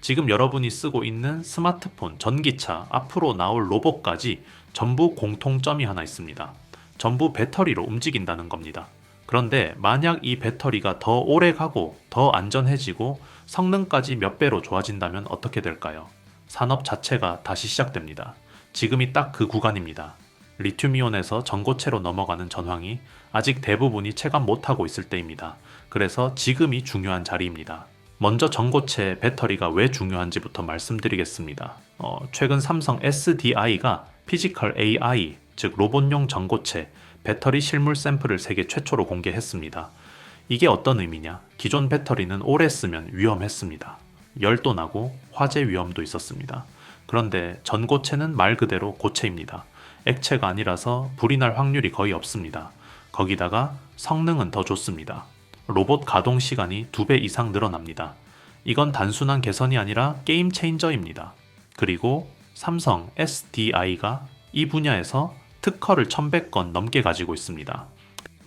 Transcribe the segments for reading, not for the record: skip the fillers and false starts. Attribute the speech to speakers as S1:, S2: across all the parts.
S1: 지금 여러분이 쓰고 있는 스마트폰, 전기차, 앞으로 나올 로봇까지 전부 공통점이 하나 있습니다. 전부 배터리로 움직인다는 겁니다. 그런데 만약 이 배터리가 더 오래 가고 더 안전해지고 성능까지 몇 배로 좋아진다면 어떻게 될까요? 산업 자체가 다시 시작됩니다. 지금이 딱 그 구간입니다. 리튬이온에서 전고체로 넘어가는 전황이 아직 대부분이 체감 못하고 있을 때입니다. 그래서 지금이 중요한 자리입니다. 먼저 전고체 배터리가 왜 중요한지부터 말씀드리겠습니다. 최근 삼성 SDI가 피지컬 AI, 즉 로봇용 전고체 배터리 실물 샘플을 세계 최초로 공개했습니다. 이게 어떤 의미냐? 기존 배터리는 오래 쓰면 위험했습니다. 열도 나고 화재 위험도 있었습니다. 그런데 전고체는 말 그대로 고체입니다. 액체가 아니라서 불이 날 확률이 거의 없습니다. 거기다가 성능은 더 좋습니다. 로봇 가동 시간이 2배 이상 늘어납니다. 이건 단순한 개선이 아니라 게임 체인저입니다. 그리고 삼성 SDI가 이 분야에서 특허를 1100건 넘게 가지고 있습니다.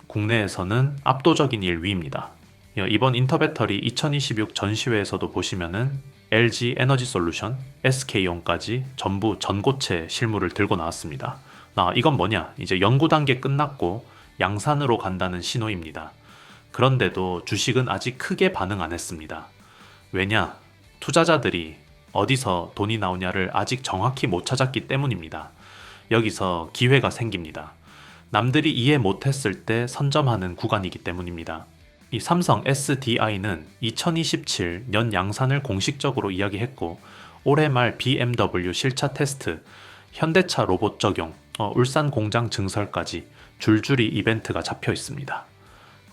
S1: 국내에서는 압도적인 1위입니다. 이번 인터배터리 2026 전시회에서도 보시면은 LG 에너지 솔루션, SK온까지 전부 전고체 실물을 들고 나왔습니다. 이건 뭐냐? 이제 연구 단계 끝났고 양산으로 간다는 신호입니다. 그런데도 주식은 아직 크게 반응 안 했습니다. 왜냐? 투자자들이 어디서 돈이 나오냐를 아직 정확히 못 찾았기 때문입니다. 여기서 기회가 생깁니다. 남들이 이해 못했을 때 선점하는 구간이기 때문입니다. 이 삼성 SDI는 2027 년 양산을 공식적으로 이야기했고 올해 말 BMW 실차 테스트, 현대차 로봇 적용, 울산 공장 증설까지 줄줄이 이벤트가 잡혀 있습니다.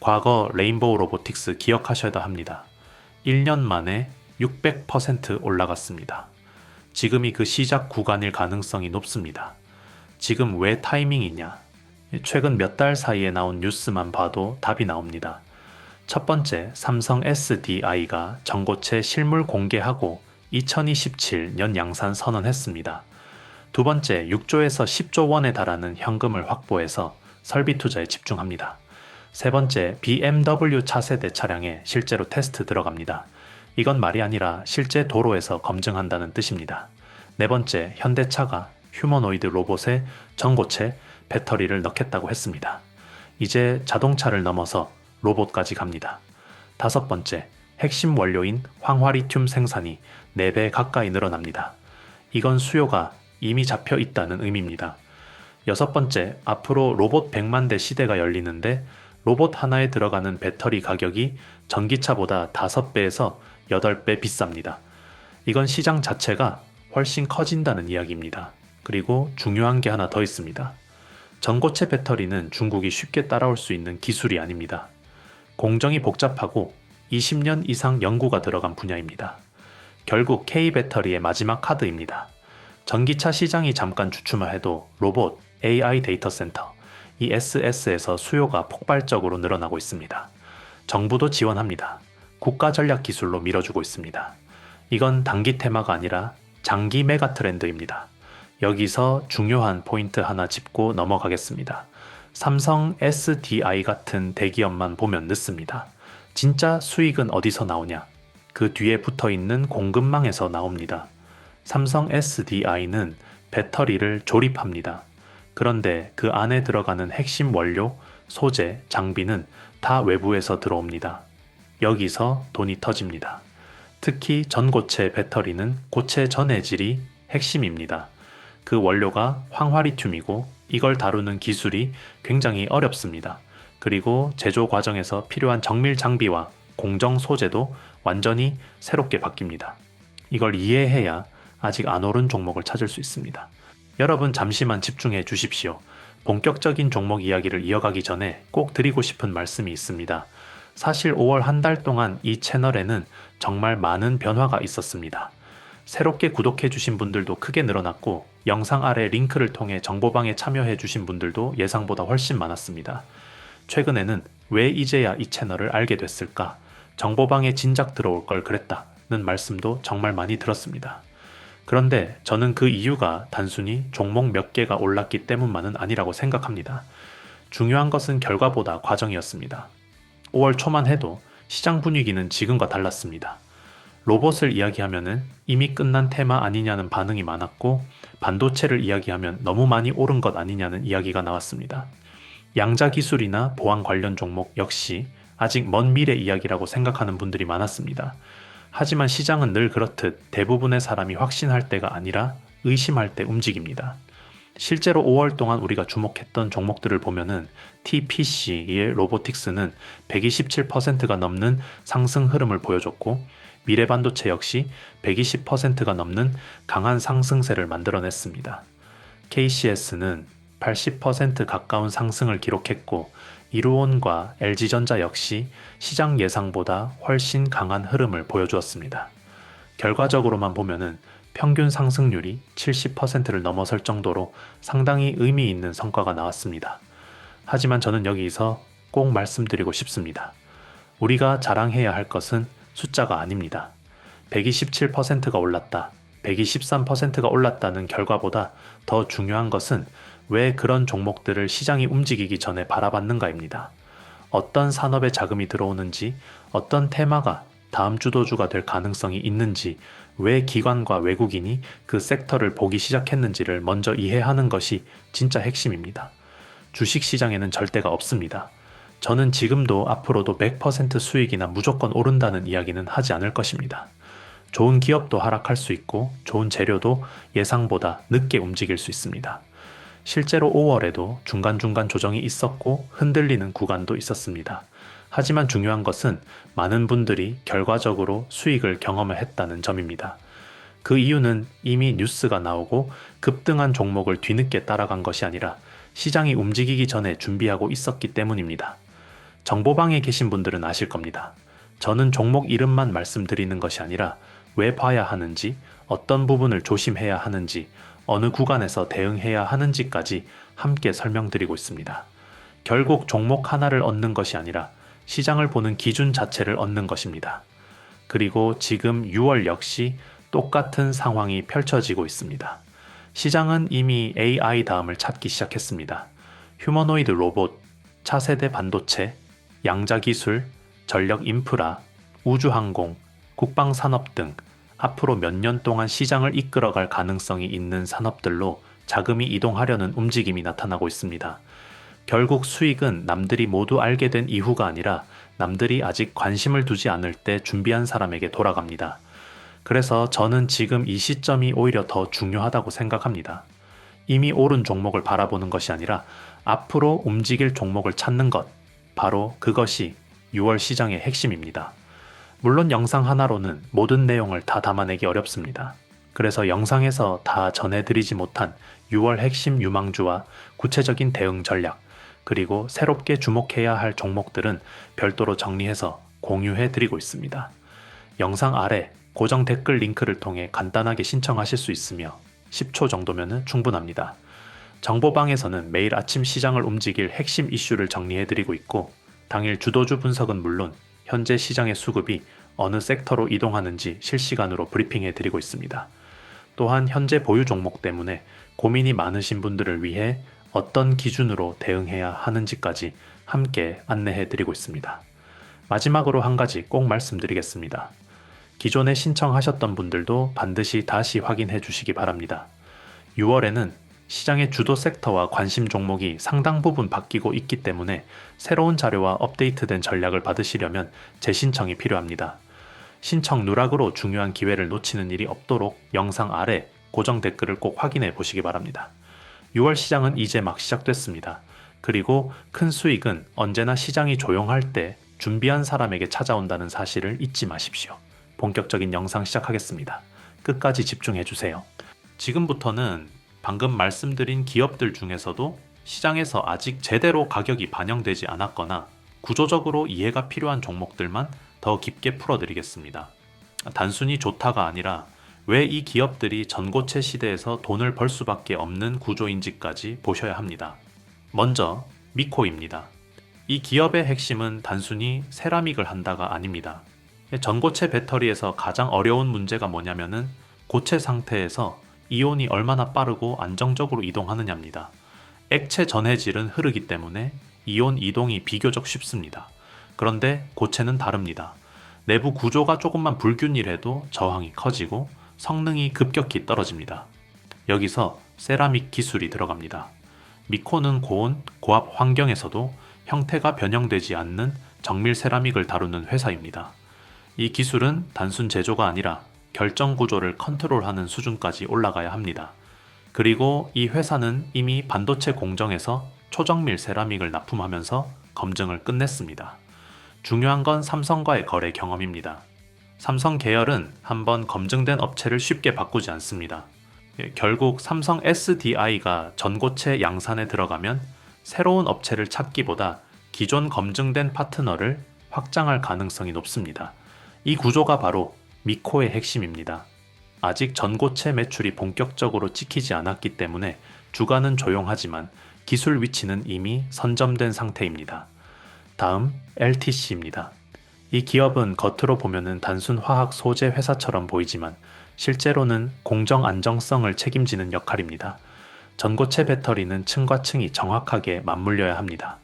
S1: 과거 레인보우 로보틱스 기억하셔야 합니다. 1년 만에 600% 올라갔습니다. 지금이 그 시작 구간일 가능성이 높습니다. 지금 왜 타이밍이냐? 최근 몇 달 사이에 나온 뉴스만 봐도 답이 나옵니다. 첫 번째, 삼성 SDI가 전고체 실물 공개하고 2027 년 양산 선언했습니다. 두 번째, 6조에서 10조 원에 달하는 현금을 확보해서 설비 투자에 집중합니다. 세 번째, BMW 차세대 차량에 실제로 테스트 들어갑니다. 이건 말이 아니라 실제 도로에서 검증한다는 뜻입니다. 네 번째, 현대차가 휴머노이드 로봇에 전고체 배터리를 넣겠다고 했습니다. 이제 자동차를 넘어서 로봇까지 갑니다. 다섯 번째, 핵심 원료인 황화리튬 생산이 4배 가까이 늘어납니다. 이건 수요가 이미 잡혀 있다는 의미입니다. 여섯 번째, 앞으로 로봇 100만 대 시대가 열리는데 로봇 하나에 들어가는 배터리 가격이 전기차보다 5배에서 8배 비쌉니다. 이건 시장 자체가 훨씬 커진다는 이야기입니다. 그리고 중요한 게 하나 더 있습니다. 전고체 배터리는 중국이 쉽게 따라올 수 있는 기술이 아닙니다. 공정이 복잡하고 20년 이상 연구가 들어간 분야입니다. 결국 K배터리의 마지막 카드입니다. 전기차 시장이 잠깐 주춤해도 로봇, AI 데이터 센터, ESS에서 수요가 폭발적으로 늘어나고 있습니다. 정부도 지원합니다. 국가 전략 기술로 밀어주고 있습니다. 이건 단기 테마가 아니라 장기 메가 트렌드입니다. 여기서 중요한 포인트 하나 짚고 넘어가겠습니다. 삼성 SDI 같은 대기업만 보면 늦습니다. 진짜 수익은 어디서 나오냐? 그 뒤에 붙어 있는 공급망에서 나옵니다. 삼성 SDI는 배터리를 조립합니다. 그런데 그 안에 들어가는 핵심 원료, 소재, 장비는 다 외부에서 들어옵니다. 여기서 돈이 터집니다. 특히 전고체 배터리는 고체 전해질이 핵심입니다. 그 원료가 황화리튬이고 이걸 다루는 기술이 굉장히 어렵습니다. 그리고 제조 과정에서 필요한 정밀 장비와 공정 소재도 완전히 새롭게 바뀝니다. 이걸 이해해야 아직 안 오른 종목을 찾을 수 있습니다. 여러분 잠시만 집중해 주십시오. 본격적인 종목 이야기를 이어가기 전에 꼭 드리고 싶은 말씀이 있습니다. 사실 5월 한 달 동안 이 채널에는 정말 많은 변화가 있었습니다. 새롭게 구독해 주신 분들도 크게 늘어났고 영상 아래 링크를 통해 정보방에 참여해 주신 분들도 예상보다 훨씬 많았습니다. 최근에는 왜 이제야 이 채널을 알게 됐을까? 정보방에 진작 들어올 걸 그랬다는 말씀도 정말 많이 들었습니다. 그런데 저는 그 이유가 단순히 종목 몇 개가 올랐기 때문만은 아니라고 생각합니다. 중요한 것은 결과보다 과정이었습니다. 5월 초만 해도 시장 분위기는 지금과 달랐습니다. 로봇을 이야기하면은 이미 끝난 테마 아니냐는 반응이 많았고, 반도체를 이야기하면 너무 많이 오른 것 아니냐는 이야기가 나왔습니다. 양자 기술이나 보안 관련 종목 역시 아직 먼 미래 이야기라고 생각하는 분들이 많았습니다. 하지만 시장은 늘 그렇듯 대부분의 사람이 확신할 때가 아니라 의심할 때 움직입니다. 실제로 5월 동안 우리가 주목했던 종목들을 보면은 TPC의 로보틱스는 127%가 넘는 상승 흐름을 보여줬고, 미래반도체 역시 120%가 넘는 강한 상승세를 만들어냈습니다. KCS는 80% 가까운 상승을 기록했고, 이루온과 LG전자 역시 시장 예상보다 훨씬 강한 흐름을 보여주었습니다. 결과적으로만 보면은 평균 상승률이 70%를 넘어설 정도로 상당히 의미 있는 성과가 나왔습니다. 하지만 저는 여기서 꼭 말씀드리고 싶습니다. 우리가 자랑해야 할 것은 숫자가 아닙니다. 127%가 올랐다, 123%가 올랐다는 결과보다 더 중요한 것은 왜 그런 종목들을 시장이 움직이기 전에 바라봤는가입니다. 어떤 산업에 자금이 들어오는지, 어떤 테마가 다음 주도주가 될 가능성이 있는지, 왜 기관과 외국인이 그 섹터를 보기 시작했는지를 먼저 이해하는 것이 진짜 핵심입니다. 주식시장에는 절대가 없습니다. 저는 지금도 앞으로도 100% 수익이나 무조건 오른다는 이야기는 하지 않을 것입니다. 좋은 기업도 하락할 수 있고, 좋은 재료도 예상보다 늦게 움직일 수 있습니다. 실제로 5월에도 중간중간 조정이 있었고 흔들리는 구간도 있었습니다. 하지만 중요한 것은 많은 분들이 결과적으로 수익을 경험했다는 점입니다. 그 이유는 이미 뉴스가 나오고 급등한 종목을 뒤늦게 따라간 것이 아니라 시장이 움직이기 전에 준비하고 있었기 때문입니다. 정보방에 계신 분들은 아실 겁니다. 저는 종목 이름만 말씀드리는 것이 아니라 왜 봐야 하는지, 어떤 부분을 조심해야 하는지, 어느 구간에서 대응해야 하는지까지 함께 설명드리고 있습니다. 결국 종목 하나를 얻는 것이 아니라 시장을 보는 기준 자체를 얻는 것입니다. 그리고 지금 6월 역시 똑같은 상황이 펼쳐지고 있습니다. 시장은 이미 AI 다음을 찾기 시작했습니다. 휴머노이드 로봇, 차세대 반도체, 양자 기술, 전력 인프라, 우주항공, 국방산업 등 앞으로 몇 년 동안 시장을 이끌어갈 가능성이 있는 산업들로 자금이 이동하려는 움직임이 나타나고 있습니다. 결국 수익은 남들이 모두 알게 된 이후가 아니라 남들이 아직 관심을 두지 않을 때 준비한 사람에게 돌아갑니다. 그래서 저는 지금 이 시점이 오히려 더 중요하다고 생각합니다. 이미 오른 종목을 바라보는 것이 아니라 앞으로 움직일 종목을 찾는 것, 바로 그것이 6월 시장의 핵심입니다. 물론 영상 하나로는 모든 내용을 다 담아내기 어렵습니다. 그래서 영상에서 다 전해드리지 못한 6월 핵심 유망주와 구체적인 대응 전략, 그리고 새롭게 주목해야 할 종목들은 별도로 정리해서 공유해드리고 있습니다. 영상 아래 고정 댓글 링크를 통해 간단하게 신청하실 수 있으며 10초 정도면 충분합니다. 정보방에서는 매일 아침 시장을 움직일 핵심 이슈를 정리해드리고 있고, 당일 주도주 분석은 물론 현재 시장의 수급이 어느 섹터로 이동하는지 실시간으로 브리핑해드리고 있습니다. 또한 현재 보유 종목 때문에 고민이 많으신 분들을 위해 어떤 기준으로 대응해야 하는지까지 함께 안내해드리고 있습니다. 마지막으로 한 가지 꼭 말씀드리겠습니다. 기존에 신청하셨던 분들도 반드시 다시 확인해 주시기 바랍니다. 6월에는 시장의 주도 섹터와 관심 종목이 상당 부분 바뀌고 있기 때문에 새로운 자료와 업데이트된 전략을 받으시려면 재신청이 필요합니다. 신청 누락으로 중요한 기회를 놓치는 일이 없도록 영상 아래 고정 댓글을 꼭 확인해 보시기 바랍니다. 6월 시장은 이제 막 시작됐습니다. 그리고 큰 수익은 언제나 시장이 조용할 때 준비한 사람에게 찾아온다는 사실을 잊지 마십시오. 본격적인 영상 시작하겠습니다. 끝까지 집중해 주세요. 지금부터는 방금 말씀드린 기업들 중에서도 시장에서 아직 제대로 가격이 반영되지 않았거나 구조적으로 이해가 필요한 종목들만 더 깊게 풀어드리겠습니다. 단순히 좋다가 아니라 왜 이 기업들이 전고체 시대에서 돈을 벌 수밖에 없는 구조인지까지 보셔야 합니다. 먼저 미코입니다. 이 기업의 핵심은 단순히 세라믹을 한다가 아닙니다. 전고체 배터리에서 가장 어려운 문제가 뭐냐면은 고체 상태에서 이온이 얼마나 빠르고 안정적으로 이동하느냐입니다. 액체 전해질은 흐르기 때문에 이온 이동이 비교적 쉽습니다. 그런데 고체는 다릅니다. 내부 구조가 조금만 불균일해도 저항이 커지고 성능이 급격히 떨어집니다. 여기서 세라믹 기술이 들어갑니다. 미코는 고온, 고압 환경에서도 형태가 변형되지 않는 정밀 세라믹을 다루는 회사입니다. 이 기술은 단순 제조가 아니라 결정 구조를 컨트롤하는 수준까지 올라가야 합니다. 그리고 이 회사는 이미 반도체 공정에서 초정밀 세라믹을 납품하면서 검증을 끝냈습니다. 중요한 건 삼성과의 거래 경험입니다. 삼성 계열은 한번 검증된 업체를 쉽게 바꾸지 않습니다. 결국 삼성 SDI가 전고체 양산에 들어가면 새로운 업체를 찾기보다 기존 검증된 파트너를 확장할 가능성이 높습니다. 이 구조가 바로 미코의 핵심입니다. 아직 전고체 매출이 본격적으로 찍히지 않았기 때문에 주가는 조용하지만 기술 위치는 이미 선점된 상태입니다. 다음 LTC입니다. 이 기업은 겉으로 보면은 단순 화학 소재 회사처럼 보이지만 실제로는 공정 안정성을 책임지는 역할입니다. 전고체 배터리는 층과 층이 정확하게 맞물려야 합니다.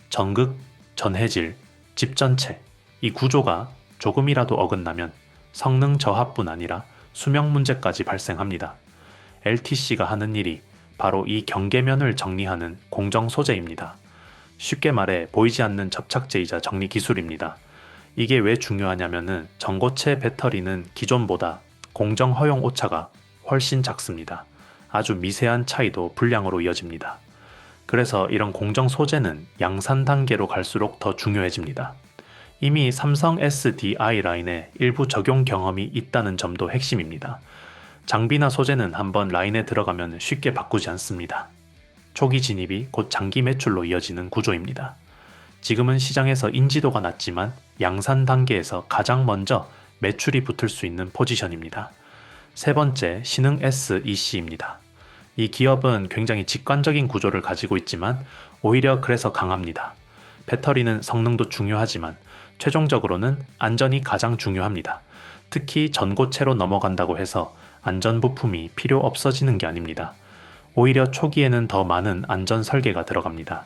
S1: 전극, 전해질, 집 전체, 이 구조가 조금이라도 어긋나면 성능 저하뿐 아니라 수명 문제까지 발생합니다. LTC가 하는 일이 바로 이 경계면을 정리하는 공정 소재입니다. 쉽게 말해 보이지 않는 접착제이자 정리 기술입니다. 이게 왜 중요하냐면은 전고체 배터리는 기존보다 공정 허용 오차가 훨씬 작습니다. 아주 미세한 차이도 불량으로 이어집니다. 그래서 이런 공정 소재는 양산 단계로 갈수록 더 중요해집니다. 이미 삼성 SDI 라인에 일부 적용 경험이 있다는 점도 핵심입니다. 장비나 소재는 한번 라인에 들어가면 쉽게 바꾸지 않습니다. 초기 진입이 곧 장기 매출로 이어지는 구조입니다. 지금은 시장에서 인지도가 낮지만 양산 단계에서 가장 먼저 매출이 붙을 수 있는 포지션입니다. 세 번째, 신흥 SEC입니다. 이 기업은 굉장히 직관적인 구조를 가지고 있지만 오히려 그래서 강합니다. 배터리는 성능도 중요하지만 최종적으로는 안전이 가장 중요합니다. 특히 전고체로 넘어간다고 해서 안전 부품이 필요 없어지는 게 아닙니다. 오히려 초기에는 더 많은 안전 설계가 들어갑니다.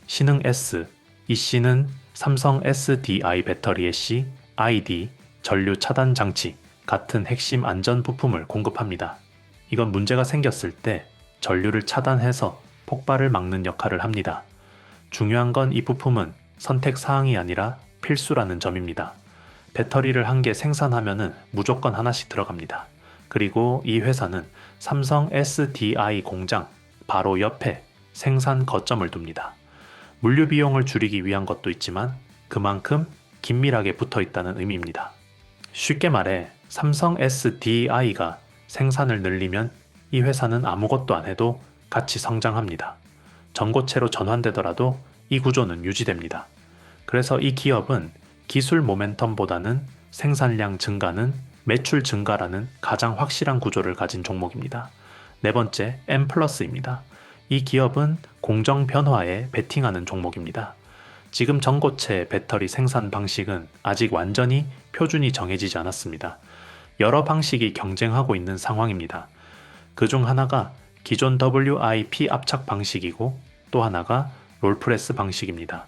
S1: 신흥 S, 이 C는 삼성 SDI 배터리의 C, ID, 전류 차단 장치 같은 핵심 안전 부품을 공급합니다. 이건 문제가 생겼을 때 전류를 차단해서 폭발을 막는 역할을 합니다. 중요한 건 이 부품은 선택 사항이 아니라 필수라는 점입니다. 배터리를 한 개 생산하면은 무조건 하나씩 들어갑니다. 그리고 이 회사는 삼성 SDI 공장 바로 옆에 생산 거점을 둡니다. 물류 비용을 줄이기 위한 것도 있지만 그만큼 긴밀하게 붙어 있다는 의미입니다. 쉽게 말해 삼성 SDI가 생산을 늘리면 이 회사는 아무것도 안 해도 같이 성장합니다. 전고체로 전환되더라도 이 구조는 유지됩니다. 그래서 이 기업은 기술 모멘텀보다는 생산량 증가는 매출 증가라는 가장 확실한 구조를 가진 종목입니다. 네 번째, M+입니다. 이 기업은 공정 변화에 베팅하는 종목입니다. 지금 전고체 배터리 생산 방식은 아직 완전히 표준이 정해지지 않았습니다. 여러 방식이 경쟁하고 있는 상황입니다. 그중 하나가 기존 WIP 압착 방식이고 또 하나가 롤프레스 방식입니다.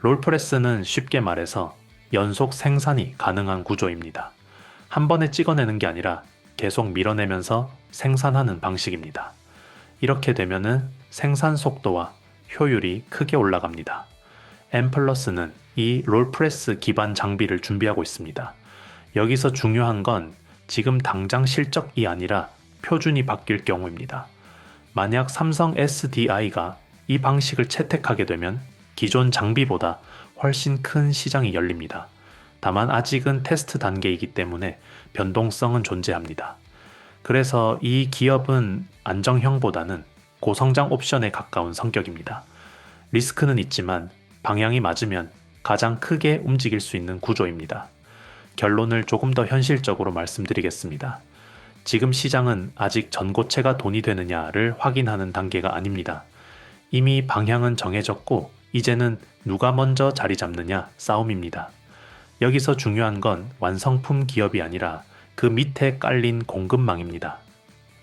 S1: 롤프레스는 쉽게 말해서 연속 생산이 가능한 구조입니다. 한 번에 찍어내는 게 아니라 계속 밀어내면서 생산하는 방식입니다. 이렇게 되면은 생산 속도와 효율이 크게 올라갑니다. M+는 이 롤프레스 기반 장비를 준비하고 있습니다. 여기서 중요한 건 지금 당장 실적이 아니라 표준이 바뀔 경우입니다. 만약 삼성 SDI가 이 방식을 채택하게 되면 기존 장비보다 훨씬 큰 시장이 열립니다. 다만 아직은 테스트 단계이기 때문에 변동성은 존재합니다. 그래서 이 기업은 안정형보다는 고성장 옵션에 가까운 성격입니다. 리스크는 있지만 방향이 맞으면 가장 크게 움직일 수 있는 구조입니다. 결론을 조금 더 현실적으로 말씀드리겠습니다. 지금 시장은 아직 전고체가 돈이 되느냐를 확인하는 단계가 아닙니다. 이미 방향은 정해졌고 이제는 누가 먼저 자리 잡느냐 싸움입니다. 여기서 중요한 건 완성품 기업이 아니라 그 밑에 깔린 공급망입니다.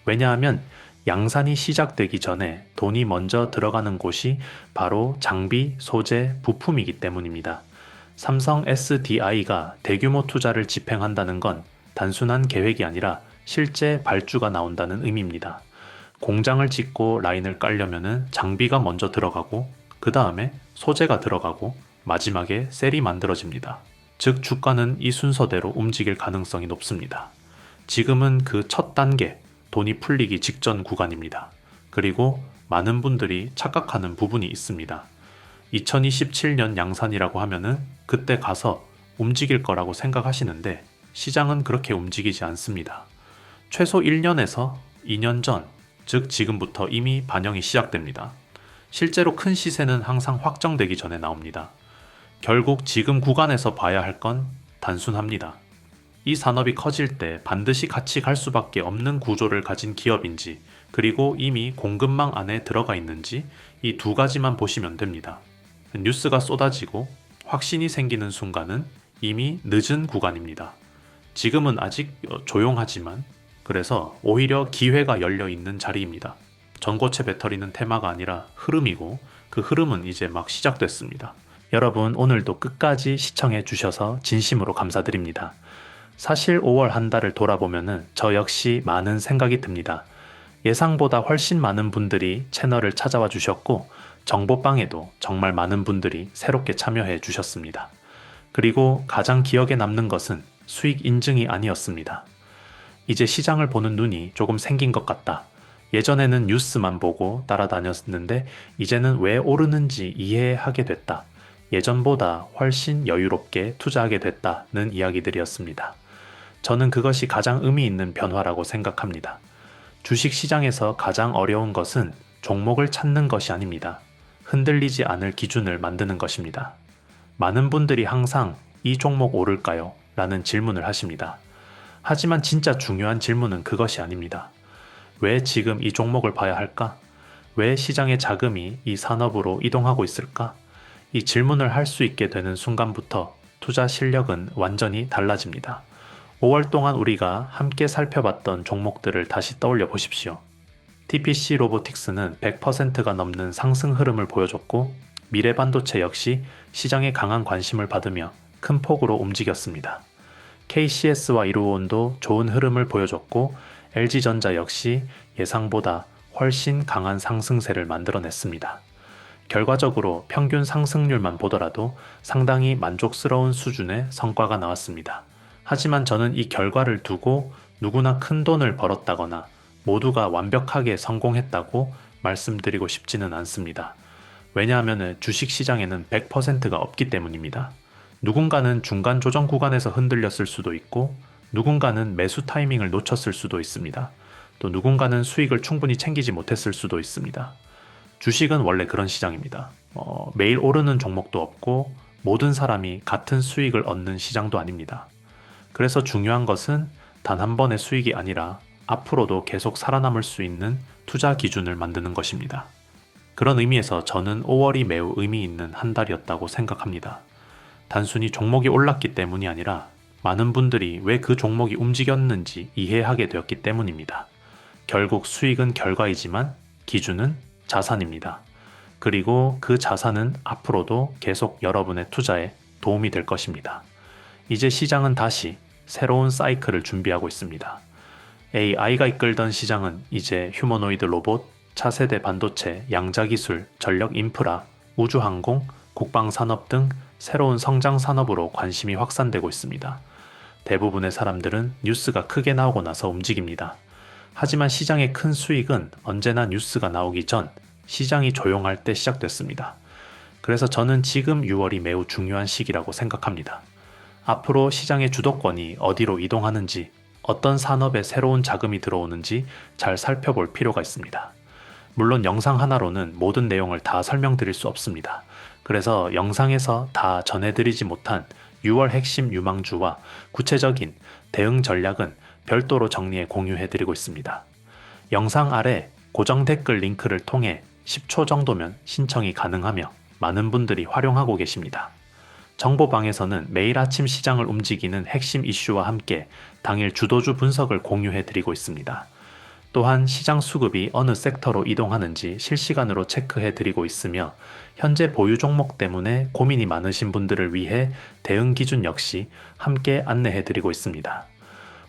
S1: 왜냐하면 양산이 시작되기 전에 돈이 먼저 들어가는 곳이 바로 장비, 소재, 부품이기 때문입니다. 삼성 SDI가 대규모 투자를 집행한다는 건 단순한 계획이 아니라 실제 발주가 나온다는 의미입니다. 공장을 짓고 라인을 깔려면은 장비가 먼저 들어가고 그 다음에 소재가 들어가고 마지막에 셀이 만들어집니다. 즉 주가는 이 순서대로 움직일 가능성이 높습니다. 지금은 그 첫 단계, 돈이 풀리기 직전 구간입니다. 그리고 많은 분들이 착각하는 부분이 있습니다. 2027년 양산이라고 하면은 그때 가서 움직일 거라고 생각하시는데 시장은 그렇게 움직이지 않습니다. 최소 1년에서 2년 전, 즉 지금부터 이미 반영이 시작됩니다. 실제로 큰 시세는 항상 확정되기 전에 나옵니다. 결국 지금 구간에서 봐야 할 건 단순합니다. 이 산업이 커질 때 반드시 같이 갈 수밖에 없는 구조를 가진 기업인지, 그리고 이미 공급망 안에 들어가 있는지 이 두 가지만 보시면 됩니다. 뉴스가 쏟아지고 확신이 생기는 순간은 이미 늦은 구간입니다. 지금은 아직 조용하지만 그래서 오히려 기회가 열려 있는 자리입니다. 전고체 배터리는 테마가 아니라 흐름이고 그 흐름은 이제 막 시작됐습니다. 여러분 오늘도 끝까지 시청해 주셔서 진심으로 감사드립니다. 사실 5월 한 달을 돌아보면은 저 역시 많은 생각이 듭니다. 예상보다 훨씬 많은 분들이 채널을 찾아와 주셨고 정보방에도 정말 많은 분들이 새롭게 참여해 주셨습니다. 그리고 가장 기억에 남는 것은 수익 인증이 아니었습니다. 이제 시장을 보는 눈이 조금 생긴 것 같다. 예전에는 뉴스만 보고 따라다녔는데 이제는 왜 오르는지 이해하게 됐다. 예전보다 훨씬 여유롭게 투자하게 됐다는 이야기들이었습니다. 저는 그것이 가장 의미 있는 변화라고 생각합니다. 주식 시장에서 가장 어려운 것은 종목을 찾는 것이 아닙니다. 흔들리지 않을 기준을 만드는 것입니다. 많은 분들이 항상 이 종목 오를까요? 라는 질문을 하십니다. 하지만 진짜 중요한 질문은 그것이 아닙니다. 왜 지금 이 종목을 봐야 할까? 왜 시장의 자금이 이 산업으로 이동하고 있을까? 이 질문을 할 수 있게 되는 순간부터 투자 실력은 완전히 달라집니다. 5월 동안 우리가 함께 살펴봤던 종목들을 다시 떠올려 보십시오. TPC 로보틱스는 100%가 넘는 상승 흐름을 보여줬고 미래반도체 역시 시장의 강한 관심을 받으며 큰 폭으로 움직였습니다. KCS와 이루온도 좋은 흐름을 보여줬고 LG전자 역시 예상보다 훨씬 강한 상승세를 만들어냈습니다. 결과적으로 평균 상승률만 보더라도 상당히 만족스러운 수준의 성과가 나왔습니다. 하지만 저는 이 결과를 두고 누구나 큰 돈을 벌었다거나 모두가 완벽하게 성공했다고 말씀드리고 싶지는 않습니다. 왜냐하면 주식시장에는 100%가 없기 때문입니다. 누군가는 중간 조정 구간에서 흔들렸을 수도 있고 누군가는 매수 타이밍을 놓쳤을 수도 있습니다. 또 누군가는 수익을 충분히 챙기지 못했을 수도 있습니다. 주식은 원래 그런 시장입니다. 매일 오르는 종목도 없고 모든 사람이 같은 수익을 얻는 시장도 아닙니다. 그래서 중요한 것은 단 한 번의 수익이 아니라 앞으로도 계속 살아남을 수 있는 투자 기준을 만드는 것입니다. 그런 의미에서 저는 5월이 매우 의미 있는 한 달이었다고 생각합니다. 단순히 종목이 올랐기 때문이 아니라 많은 분들이 왜 그 종목이 움직였는지 이해하게 되었기 때문입니다. 결국 수익은 결과이지만 기준은 자산입니다. 그리고 그 자산은 앞으로도 계속 여러분의 투자에 도움이 될 것입니다. 이제 시장은 다시 새로운 사이클을 준비하고 있습니다. AI가 이끌던 시장은 이제 휴머노이드 로봇, 차세대 반도체, 양자기술, 전력 인프라, 우주항공, 국방산업 등 새로운 성장 산업으로 관심이 확산되고 있습니다. 대부분의 사람들은 뉴스가 크게 나오고 나서 움직입니다. 하지만 시장의 큰 수익은 언제나 뉴스가 나오기 전 시장이 조용할 때 시작됐습니다. 그래서 저는 지금 6월이 매우 중요한 시기라고 생각합니다. 앞으로 시장의 주도권이 어디로 이동하는지, 어떤 산업에 새로운 자금이 들어오는지 잘 살펴볼 필요가 있습니다. 물론 영상 하나로는 모든 내용을 다 설명드릴 수 없습니다. 그래서 영상에서 다 전해드리지 못한 6월 핵심 유망주와 구체적인 대응 전략은 별도로 정리해 공유해드리고 있습니다. 영상 아래 고정 댓글 링크를 통해 10초 정도면 신청이 가능하며 많은 분들이 활용하고 계십니다. 정보방에서는 매일 아침 시장을 움직이는 핵심 이슈와 함께 당일 주도주 분석을 공유해드리고 있습니다. 또한 시장 수급이 어느 섹터로 이동하는지 실시간으로 체크해 드리고 있으며 현재 보유 종목 때문에 고민이 많으신 분들을 위해 대응 기준 역시 함께 안내해 드리고 있습니다.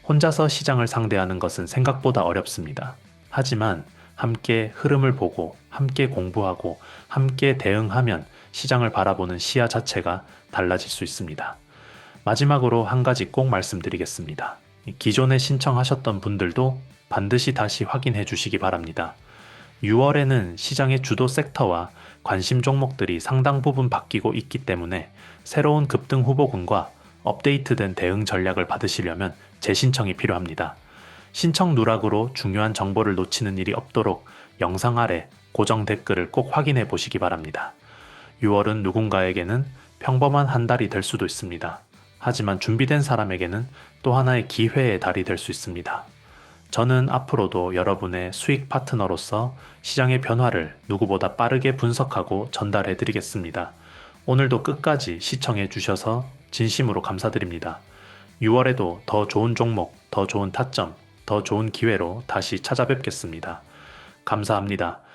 S1: 혼자서 시장을 상대하는 것은 생각보다 어렵습니다. 하지만 함께 흐름을 보고 함께 공부하고 함께 대응하면 시장을 바라보는 시야 자체가 달라질 수 있습니다. 마지막으로 한 가지 꼭 말씀드리겠습니다. 기존에 신청하셨던 분들도 반드시 다시 확인해 주시기 바랍니다. 6월에는 시장의 주도 섹터와 관심 종목들이 상당 부분 바뀌고 있기 때문에 새로운 급등 후보군과 업데이트된 대응 전략을 받으시려면 재신청이 필요합니다. 신청 누락으로 중요한 정보를 놓치는 일이 없도록 영상 아래 고정 댓글을 꼭 확인해 보시기 바랍니다. 6월은 누군가에게는 평범한 한 달이 될 수도 있습니다. 하지만 준비된 사람에게는 또 하나의 기회의 달이 될 수 있습니다. 저는 앞으로도 여러분의 수익 파트너로서 시장의 변화를 누구보다 빠르게 분석하고 전달해 드리겠습니다. 오늘도 끝까지 시청해 주셔서 진심으로 감사드립니다. 6월에도 더 좋은 종목, 더 좋은 타점, 더 좋은 기회로 다시 찾아뵙겠습니다. 감사합니다.